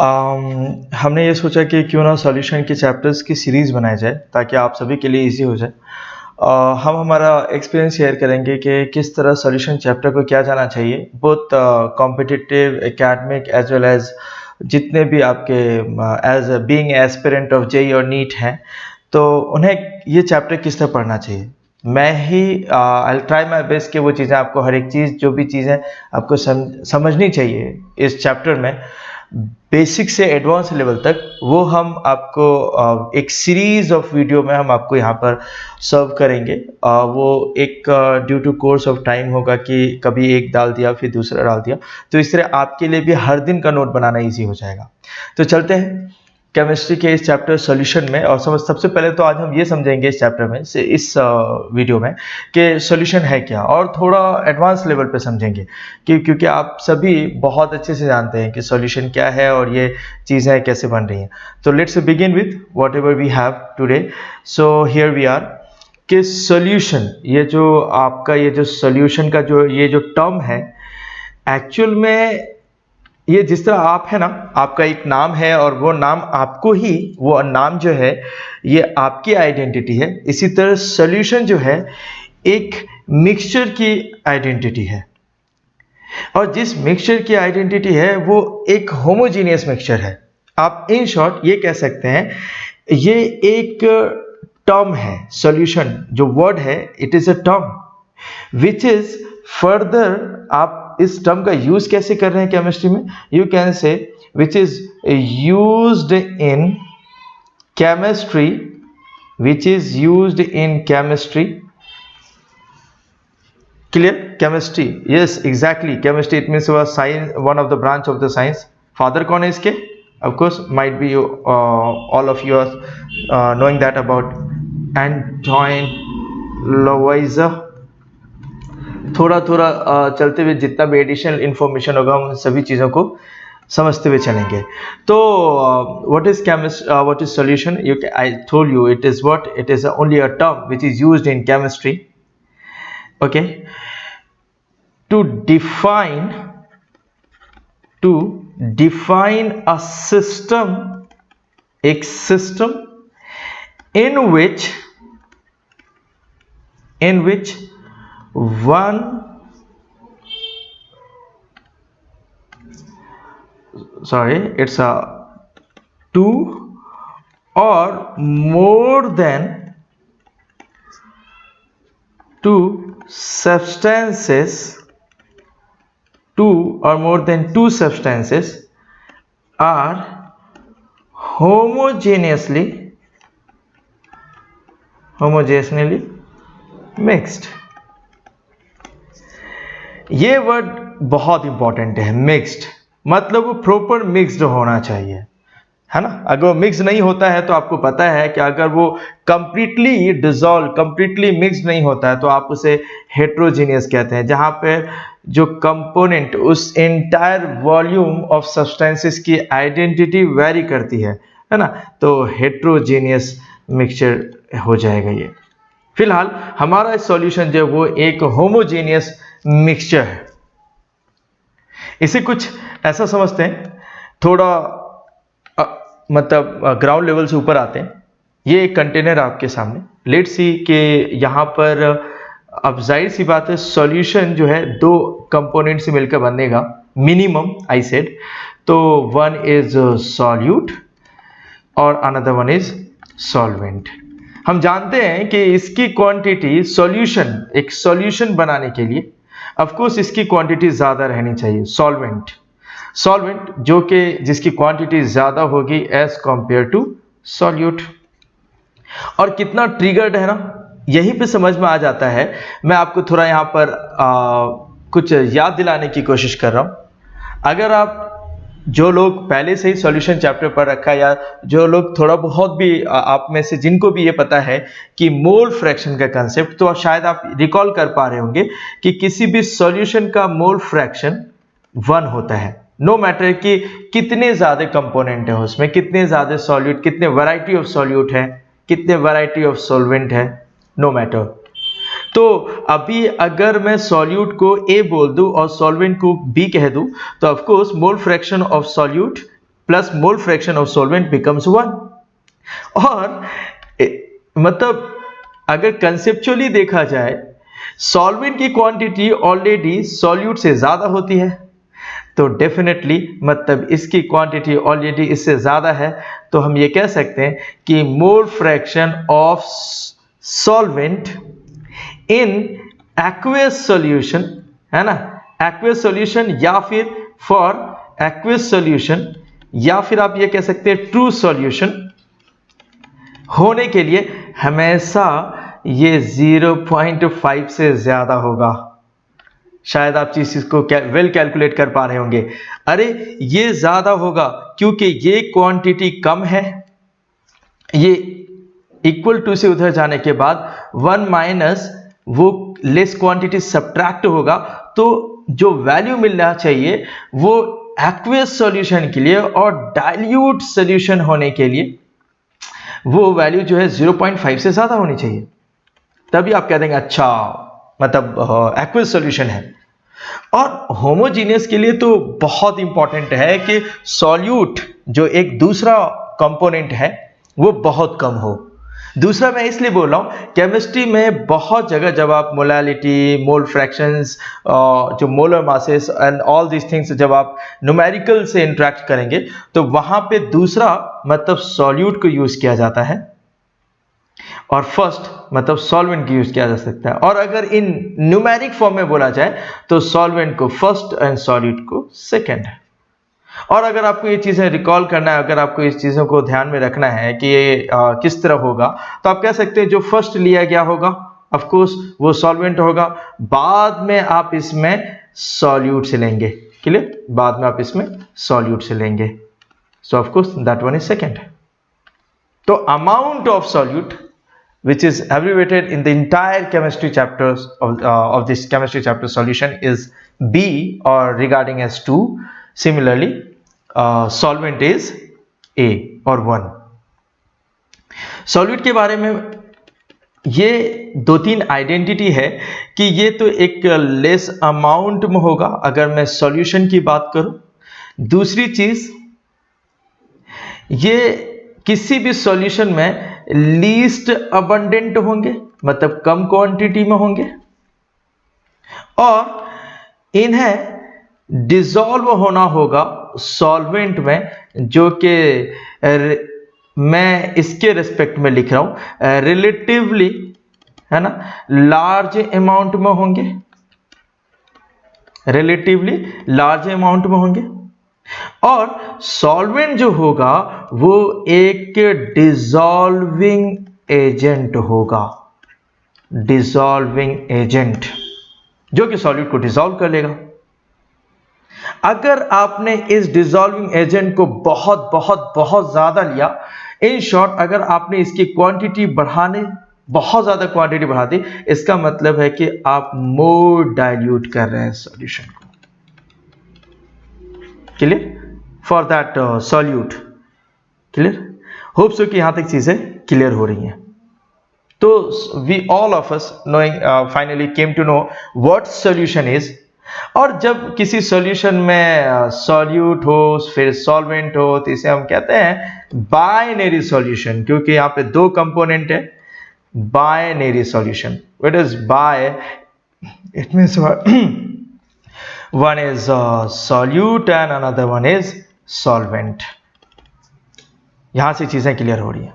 हमने ये सोचा कि क्यों ना सॉल्यूशन के चैप्टर्स की सीरीज़ बनाई जाए ताकि आप सभी के लिए इजी हो जाए। हम हमारा एक्सपीरियंस शेयर करेंगे कि किस तरह सॉल्यूशन चैप्टर को क्या जाना चाहिए, both competitive academic as well as जितने भी आपके as being aspirant of JEE और नीट हैं, तो उन्हें ये चैप्टर किस तरह पढ़ना चाहिए। मैं ही आई ट्राई माई बेस्ट कि वो चीज़ें आपको हर एक चीज़ जो भी चीज़ें आपको समझनी चाहिए इस चैप्टर में, बेसिक से एडवांस लेवल तक, वो हम आपको एक सीरीज ऑफ वीडियो में हम आपको यहाँ पर सर्व करेंगे। वो एक due to course of time होगा कि कभी एक डाल दिया फिर दूसरा डाल दिया, तो इस तरह आपके लिए भी हर दिन का नोट बनाना इजी हो जाएगा। तो चलते हैं केमिस्ट्री के इस चैप्टर सॉल्यूशन में और सबसे पहले तो आज हम ये समझेंगे इस चैप्टर में से इस वीडियो में कि सॉल्यूशन है क्या, और थोड़ा एडवांस लेवल पे समझेंगे क्योंकि आप सभी बहुत अच्छे से जानते हैं कि सॉल्यूशन क्या है और ये चीज़ें कैसे बन रही हैं। तो let's begin with whatever we have today. So here we are कि सॉल्यूशन, ये जो आपका ये जो सॉल्यूशन का जो ये जो टर्म है, एक्चुअल में ये जिस तरह आप है ना, आपका एक नाम है और वो नाम आपको ही, वो नाम जो है ये आपकी आइडेंटिटी है, इसी तरह सॉल्यूशन जो है एक मिक्सचर की आइडेंटिटी है। और जिस मिक्सचर की आइडेंटिटी है वो एक होमोजीनियस मिक्सचर है। आप इन शॉर्ट ये कह सकते हैं ये एक टर्म है। सॉल्यूशन जो वर्ड है, it is a term which is further, आप इस टर्म का यूज कैसे कर रहे हैं केमिस्ट्री में, you can say which is used in chemistry, which is used in chemistry. Clear? Chemistry, yes, exactly, chemistry, it means a science, one of the branch of the science. Father कौन है इसके? Of course might be all of you are knowing that about Antoine Lavoisier. थोड़ा थोड़ा चलते हुए जितना भी additional information होगा उन सभी चीज़ों को समझते हुए चलेंगे। तो what is what is solution? I told you it is what, it is only a term which is used in chemistry, okay, to define a system, एक system in which one, sorry, it's a two or more than two substances, two or more than two substances are homogeneously mixed. ये word बहुत important है। Mixed मतलब वो proper mixed होना चाहिए, है ना। अगर वो मिक्स नहीं होता है तो आपको पता है कि अगर वो कंप्लीटली डिसॉल्व, कंप्लीटली मिक्स नहीं होता है तो आप उसे हेट्रोजीनियस कहते हैं, जहां पे जो कंपोनेंट उस एंटायर वॉल्यूम ऑफ सब्सटेंसेस की आइडेंटिटी वेरी करती है ना, तो हेट्रोजीनियस मिक्सचर हो जाएगा ये। फिलहाल हमारा सॉल्यूशन जो वो एक होमोजीनियस मिक्सचर है। इसे कुछ ऐसा समझते हैं, थोड़ा मतलब ग्राउंड लेवल से ऊपर आते हैं। ये एक कंटेनर आपके सामने, लेट्स सी कि यहाँ पर अब जाहिर सी बात है सॉल्यूशन जो है दो कंपोनेंट से मिलकर बनेगा मिनिमम, आई सेड। तो वन इज सॉल्यूट और अनदर वन इज सॉल्वेंट। हम जानते हैं कि इसकी क्वांटिटी सॉल्यूशन, एक सॉल्यूशन बनाने के लिए ऑफ कोर्स इसकी क्वांटिटी ज्यादा रहनी चाहिए। सॉल्वेंट जो कि जिसकी क्वांटिटी ज्यादा होगी एज कंपेयर टू सॉल्यूट। और कितना ट्रिगर्ड है ना, यहीं पे समझ में आ जाता है। मैं आपको थोड़ा यहाँ पर कुछ याद दिलाने की कोशिश कर रहा हूं। अगर आप जो लोग पहले से ही सॉल्यूशन चैप्टर पढ़ रखा है, या जो लोग थोड़ा बहुत भी आप में से जिनको भी ये पता है कि मोल फ्रैक्शन का कंसेप्ट, तो शायद आप रिकॉल कर पा रहे होंगे कि किसी भी सॉल्यूशन का मोल फ्रैक्शन 1 होता है। नो मैटर कि कितने ज्यादा कंपोनेंट है उसमें, कितने ज्यादा सॉल्यूट, कितने वैरायटी ऑफ सॉल्यूट है, कितने वैरायटी ऑफ सॉल्वेंट है, नो मैटर। तो अभी अगर मैं सॉल्यूट को A बोल दूं और सॉल्वेंट को B कह दूं, तो of course mole fraction of solute plus mole fraction of solvent becomes 1। और मतलब अगर कंसेप्चुअली देखा जाए, सॉल्वेंट की क्वांटिटी ऑलरेडी सॉल्यूट से ज्यादा होती है, तो डेफिनेटली मतलब इसकी क्वांटिटी ऑलरेडी इससे ज्यादा है, तो हम ये कह सकते हैं कि mole fraction of solvent in aqueous solution, है ना, एक्वेस सॉल्यूशन या फिर फॉर एक्वेस सॉल्यूशन, या फिर आप ये कह सकते हैं ट्रू सॉल्यूशन होने के लिए हमेशा ये 0.5 से ज्यादा होगा। शायद आप चीज को वेल कैलकुलेट कर पा रहे होंगे। अरे ये ज्यादा होगा क्योंकि ये क्वांटिटी कम है, ये इक्वल टू से उधर जाने के बाद 1 माइनस वो लेस क्वांटिटी सब्ट्रैक्ट होगा, तो जो वैल्यू मिलना चाहिए वो एक्वेस सॉल्यूशन के लिए और डाइल्यूट सॉल्यूशन होने के लिए वो वैल्यू जो है 0.5 से ज्यादा होनी चाहिए, तभी आप कह देंगे अच्छा मतलब एक्वेस सॉल्यूशन है। और होमोजीनियस के लिए तो बहुत इंपॉर्टेंट है कि सॉल्यूट जो एक दूसरा कंपोनेंट है वो बहुत कम हो। दूसरा मैं इसलिए बोल रहा हूं, केमिस्ट्री में बहुत जगह जब आप मोलैलिटी, मोल फ्रैक्शंस, जो molar masses and all this things जब आप न्यूमेरिकल से इंटरेक्ट करेंगे तो वहां पे दूसरा मतलब सॉल्यूट को यूज किया जाता है और फर्स्ट मतलब सॉल्वेंट की यूज किया जा सकता है। और अगर इन न्यूमेरिक फॉर्म में बोला जाए तो सॉल्वेंट को फर्स्ट एंड सॉल्यूट को सेकंड है। और अगर आपको ये चीजें रिकॉल करना है, अगर आपको इस चीजों को ध्यान में रखना है कि ये किस तरह होगा, तो आप कह सकते हैं जो फर्स्ट लिया गया होगा ऑफ कोर्स वो सॉल्वेंट होगा, बाद में आप इसमें सॉल्यूट से लेंगे, क्लियर, बाद में आप इसमें सॉल्यूट से लेंगे, so of course that one is second. तो amount of solute which is abbreviated in the entire chemistry chapters of this chemistry chapter solution is B, or regarding as 2. Similarly, solvent is A or 1. solute के बारे में ये 2-3 identity है कि ये तो एक लेस अमाउंट में होगा अगर मैं सॉल्यूशन की बात करूं। दूसरी चीज, ये किसी भी सॉल्यूशन में लीस्ट अबंडेंट होंगे, मतलब कम क्वांटिटी में होंगे, और इन्हें डिसॉल्व होना होगा सॉल्वेंट में, जो कि मैं इसके रिस्पेक्ट में लिख रहा हूं रिलेटिवली, है ना, लार्ज अमाउंट में होंगे, रिलेटिवली लार्ज अमाउंट में होंगे। और सॉल्वेंट जो होगा वो एक डिसॉल्विंग एजेंट होगा, डिसॉल्विंग एजेंट जो कि सॉल्यूट को डिसॉल्व कर लेगा। अगर आपने इस डिसॉल्विंग एजेंट को बहुत बहुत बहुत ज्यादा लिया, इन शॉर्ट अगर आपने इसकी क्वांटिटी बढ़ाने, बहुत ज्यादा क्वांटिटी बढ़ा दी, इसका मतलब है कि आप मोर डाइल्यूट कर रहे हैं सॉल्यूशन को, clear, for that solute, clear. Hope so कि यहां तक चीजें क्लियर हो रही हैं। तो we all of us knowing finally came to know what solution is. और जब किसी सॉल्यूशन में सॉल्यूट हो फिर सॉल्वेंट हो तो इसे हम कहते हैं बाइनरी सॉल्यूशन, क्योंकि यहां पे 2 कंपोनेंट है। Binary solution, what is by, it means one is solute and another one is solvent। यहां से चीजें क्लियर हो रही हैं।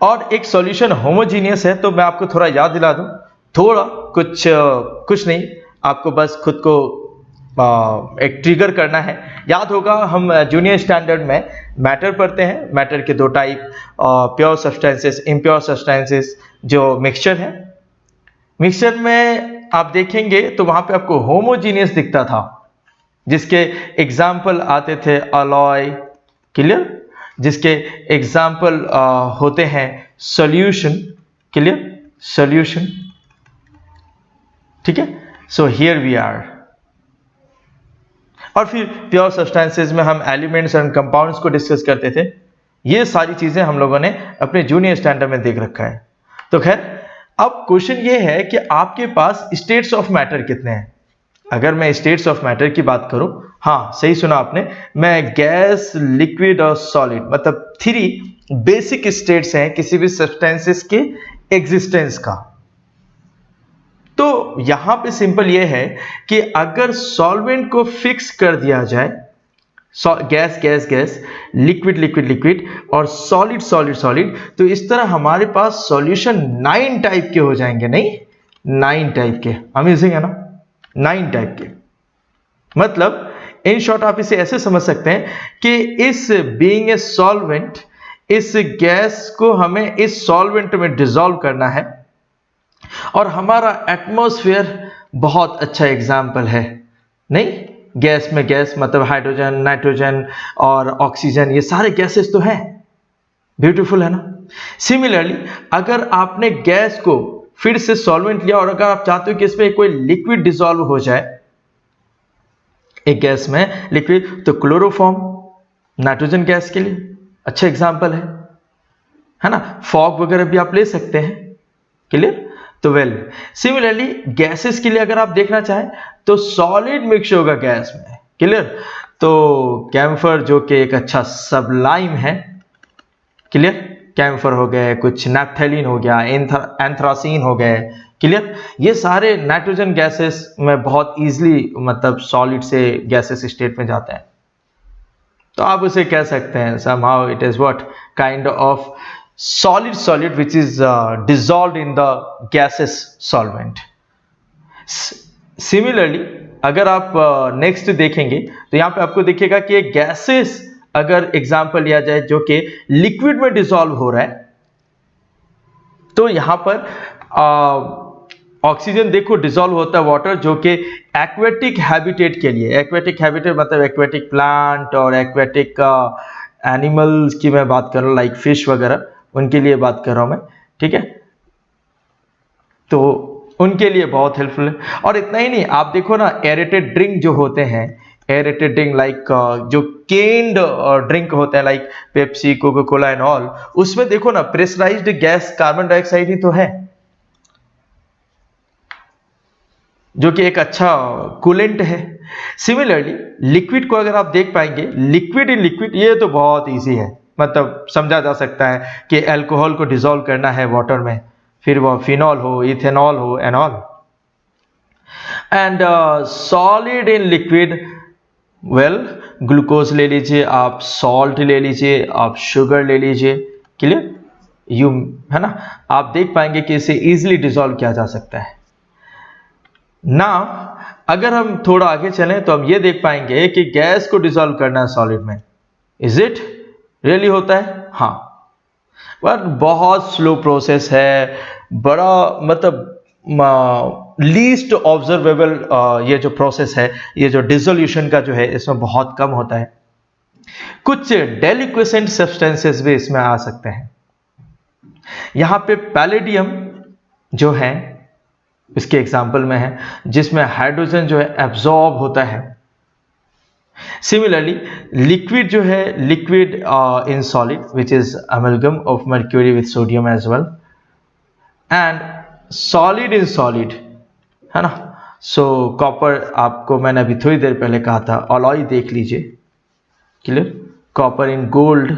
और एक सॉल्यूशन होमोजीनियस है, तो मैं आपको थोड़ा याद दिला दूं, थोड़ा कुछ नहीं, आपको बस खुद को एक ट्रिगर करना है। याद होगा हम जूनियर स्टैंडर्ड में मैटर पढ़ते हैं, मैटर के 2 type, pure substances, impure substances, जो मिक्सचर है। मिक्सचर में आप देखेंगे तो वहां पे आपको होमोजीनियस दिखता था, जिसके एग्जाम्पल आते थे अलॉय, क्लियर, जिसके एग्जाम्पल होते हैं सॉल्यूशन, क्लियर, सॉल्यूशन, ठीक है। So here we are. और फिर प्योर सब्सटेंसेस में हम एलिमेंट्स एंड कंपाउंड्स को डिस्कस करते थे। ये सारी चीजें हम लोगों ने अपने जूनियर स्टैंडर्ड में देख रखा है। तो खैर, अब क्वेश्चन ये है कि आपके पास स्टेट्स ऑफ मैटर कितने हैं। अगर मैं स्टेट्स ऑफ मैटर की बात करूं, हाँ सही सुना आपने, मैं गैस, लिक्विड और सॉलिड मतलब 3 बेसिक स्टेट्स हैं किसी भी सब्सटेंसेस के एग्जिस्टेंस का। तो यहां पे सिंपल ये है कि अगर सॉल्वेंट को फिक्स कर दिया जाए, gas gas gas, liquid liquid liquid और सॉलिड सॉलिड सॉलिड, तो इस तरह हमारे पास सॉल्यूशन 9 टाइप के हो जाएंगे। नहीं, 9 टाइप के, अमेजिंग है ना, 9 टाइप के। मतलब इन शॉर्ट आप इसे ऐसे समझ सकते हैं कि इस बीइंग ए सॉल्वेंट, इस गैस को हमें इस सॉल्वेंट में डिसॉल्व करना है, और हमारा एटमॉस्फेयर बहुत अच्छा एग्जाम्पल है। नहीं, गैस में गैस मतलब हाइड्रोजन, नाइट्रोजन और ऑक्सीजन, ये सारे गैसेस तो हैं। ब्यूटीफुल है ना। सिमिलरली अगर आपने गैस को फिर से सॉल्वेंट लिया और अगर आप चाहते हो कि इसमें कोई लिक्विड डिसॉल्व हो जाए, एक गैस में लिक्विड, तो क्लोरोफॉर्म नाइट्रोजन गैस के लिए अच्छा एग्जाम्पल है ना। फॉग वगैरह भी आप ले सकते हैं। क्लियर। तो वेल सिमिलरली गैसेस के लिए अगर आप देखना चाहें तो सॉलिड मिक्सचर होगा गैस में। क्लियर। तो कैम्फर जो कि एक अच्छा सबलाइम है। क्लियर। कैम्फर हो गए, कुछ नैप्थेलिन हो गया, एंथ्रासीन हो गए। क्लियर। ये सारे नाइट्रोजन गैसेस में बहुत इजीली मतलब सॉलिड से गैसेस स्टेट में जाते हैं। तो आप उसे कह सकते हैं somehow it is what kind of solid which is dissolved in the gaseous solvent. Similarly अगर आप नेक्स्ट देखेंगे तो यहाँ पे आपको दिखेगा कि एक गैसेस अगर एग्जांपल लिया जाए जो कि लिक्विड में डिसॉल्व हो रहा है, तो यहाँ पर ऑक्सीजन देखो डिसॉल्व होता है वाटर, जो कि एक्वेटिक हैबिटेट के लिए, एक्वेटिक हैबिटेट मतलब एक्वेटिक प्लांट और एक्वेटिक एनिमल्स की मैं बात कर रहा हूँ, लाइक फिश वगैरह, उनके लिए बात कर रहा हूँ मैं। ठीक है, तो उनके लिए बहुत हेल्पफुल है। और इतना ही नहीं, आप देखो ना एरेटेड ड्रिंक जो होते हैं, एरेटेड ड्रिंक लाइक जो केन्ड ड्रिंक होते हैं like Pepsi, Coca Cola and all, उसमें देखो ना प्रेशराइज्ड गैस कार्बन डाइऑक्साइड ही तो है, जो कि एक अच्छा कूलेंट है। सिमिलरली लिक्विड को अगर आप देख पाएंगे, लिक्विड इन लिक्विड ये तो बहुत इजी है, मतलब समझा जा सकता है कि अल्कोहल को डिसॉल्व करना है वाटर में, फिर वो फिनॉल हो, इथेनॉल हो and all. And solid in liquid, well glucose ले लीजिए आप, सॉल्ट ले लीजिए आप, शुगर ले लीजिए। क्लियर, यू है ना, आप देख पाएंगे कि इसे इजीली डिसॉल्व किया जा सकता है ना। अगर हम थोड़ा आगे चलें तो हम ये देख पाएंगे कि गैस को डिसॉल्व करना है सॉलिड में, इज इट रियली होता है? हाँ, बट बहुत स्लो प्रोसेस है, बड़ा मतलब लीस्ट ऑब्जर्वेबल ये जो प्रोसेस है, ये जो डिसोल्यूशन का जो है, इसमें बहुत कम होता है। कुछ डेलिक्वेसेंट सब्सटेंसेस भी इसमें आ सकते हैं। यहां पे पैलेडियम जो है इसके एग्जाम्पल में है, जिसमें हाइड्रोजन जो है एब्जॉर्ब होता है। सिमिलरली लिक्विड जो है, liquid in solid which is amalgam of mercury with sodium as well, and solid in solid है ना। सो कॉपर, आपको मैंने अभी थोड़ी देर पहले कहा था, अलॉय देख लीजिए। क्लियर। कॉपर इन गोल्ड,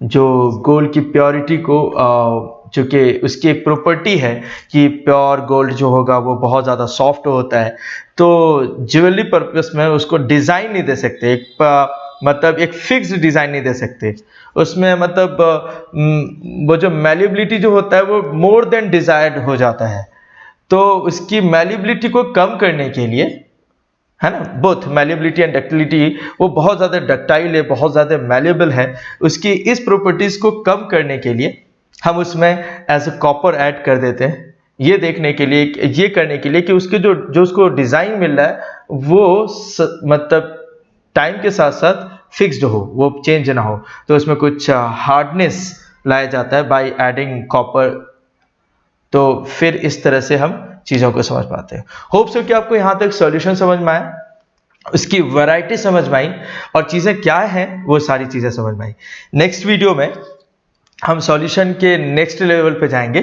जो गोल्ड की प्योरिटी को जो कि उसकी एक प्रॉपर्टी है कि प्योर गोल्ड जो होगा वो बहुत ज़्यादा सॉफ्ट होता है, तो ज्वेलरी पर्पस में उसको डिज़ाइन नहीं दे सकते, मतलब एक फिक्स्ड डिज़ाइन नहीं दे सकते उसमें, मतलब वो जो मैल्येबिलिटी जो होता है वो मोर देन डिजायर्ड हो जाता है। तो उसकी मैल्येबिलिटी को कम करने के लिए, है ना, बोथ मैल्येबिलिटी एंड डक्टिलिटी, वो बहुत ज़्यादा डक्टाइल है, बहुत ज़्यादा मैल्येबल है, उसकी इस प्रॉपर्टीज़ को कम करने के लिए हम उसमें एज ए कॉपर ऐड कर देते हैं, ये देखने के लिए, ये करने के लिए कि उसके जो उसको डिज़ाइन मिल रहा है वो मतलब टाइम के साथ साथ फिक्स्ड हो, वो चेंज ना हो। तो उसमें कुछ हार्डनेस लाया जाता है बाय एडिंग कॉपर। तो फिर इस तरह से हम चीज़ों को समझ पाते हैं। होप सो कि आपको यहाँ तक सॉल्यूशन समझ में आया, उसकी वैरायटी समझ में आई, और चीज़ें क्या हैं वो सारी चीज़ें समझ में आई। नेक्स्ट वीडियो में हम सॉल्यूशन के नेक्स्ट लेवल पे जाएंगे।